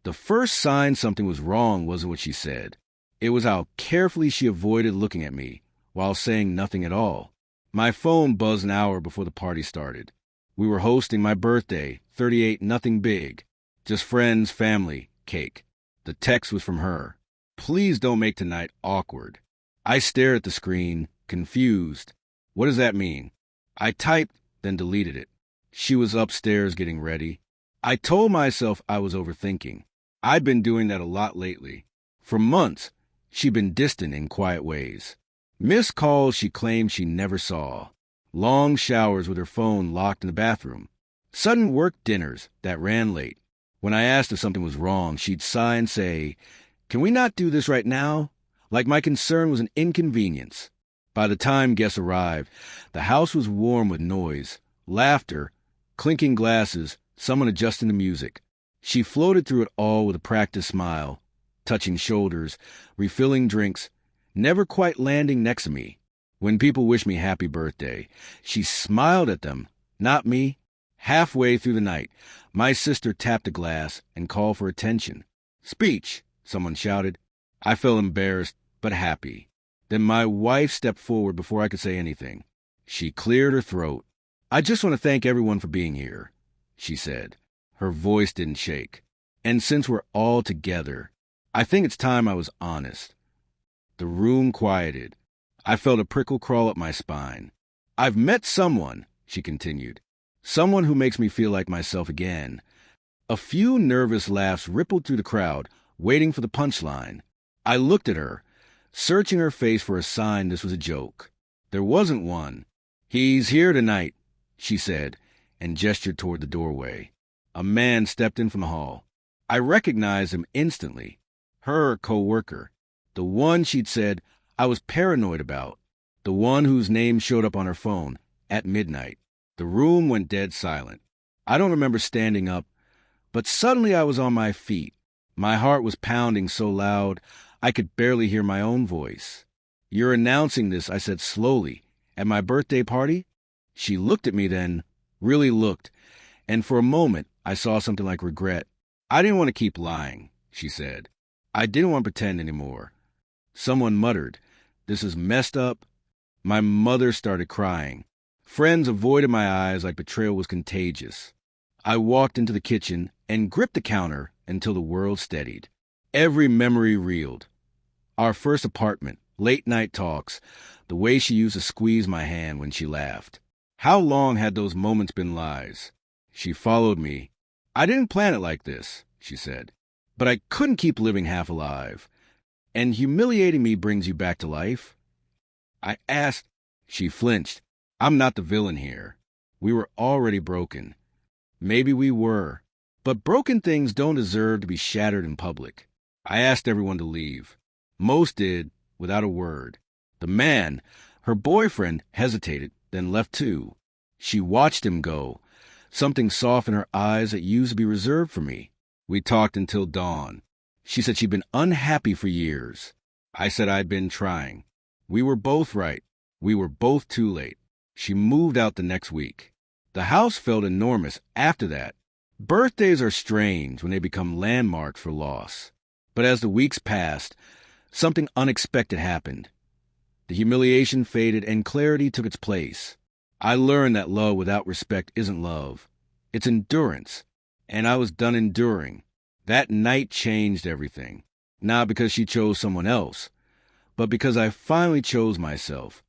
The first sign something was wrong wasn't what she said. It was how carefully she avoided looking at me while saying nothing at all. My phone buzzed an hour before the party started. We were hosting my birthday, 38, nothing big. Just friends, family, cake. The text was from her. Please don't make tonight awkward. I stared at the screen, confused. What does that mean? I typed, then deleted it. She was upstairs getting ready. I told myself I was overthinking. I'd been doing that a lot lately. For months, she'd been distant in quiet ways. Missed calls she claimed she never saw. Long showers with her phone locked in the bathroom. Sudden work dinners that ran late. When I asked if something was wrong, she'd sigh and say, "Can we not do this right now?" Like my concern was an inconvenience. By the time guests arrived, the house was warm with noise, laughter, clinking glasses, someone adjusting the music. She floated through it all with a practiced smile, touching shoulders, refilling drinks, never quite landing next to me. When people wished me happy birthday, she smiled at them, not me. Halfway through the night, my sister tapped a glass and called for attention. "Speech," someone shouted. I felt embarrassed, but happy. Then my wife stepped forward before I could say anything. She cleared her throat. "I just want to thank everyone for being here," she said. Her voice didn't shake. "And since we're all together, I think it's time I was honest." The room quieted. I felt a prickle crawl up my spine. "I've met someone," she continued. "Someone who makes me feel like myself again." A few nervous laughs rippled through the crowd, waiting for the punchline. I looked at her, searching her face for a sign this was a joke. There wasn't one. "He's here tonight," she said, and gestured toward the doorway. A man stepped in from the hall. I recognized him instantly. Her co-worker. The one she'd said I was paranoid about. The one whose name showed up on her phone at midnight. The room went dead silent. I don't remember standing up, but suddenly I was on my feet. My heart was pounding so loud I could barely hear my own voice. "You're announcing this," I said slowly, "at my birthday party?" She looked at me then, really looked, and for a moment I saw something like regret. "I didn't want to keep lying," she said. "I didn't want to pretend anymore." Someone muttered, "This is messed up." My mother started crying. Friends avoided my eyes like betrayal was contagious. I walked into the kitchen and gripped the counter until the world steadied. Every memory reeled. Our first apartment, late-night talks, the way she used to squeeze my hand when she laughed. How long had those moments been lies? She followed me. "I didn't plan it like this," she said. "But I couldn't keep living half alive. And humiliating me brings you back to life?" I asked. She flinched. "I'm not the villain here. We were already broken." Maybe we were. But broken things don't deserve to be shattered in public. I asked everyone to leave. Most did, without a word. The man, her boyfriend, hesitated, then left too. She watched him go. Something soft in her eyes that used to be reserved for me. We talked until dawn. She said she'd been unhappy for years. I said I'd been trying. We were both right. We were both too late. She moved out the next week. The house felt enormous after that. Birthdays are strange when they become landmarks for loss. But as the weeks passed, something unexpected happened. The humiliation faded and clarity took its place. I learned that love without respect isn't love. It's endurance. And I was done enduring. That night changed everything. Not because she chose someone else, but because I finally chose myself.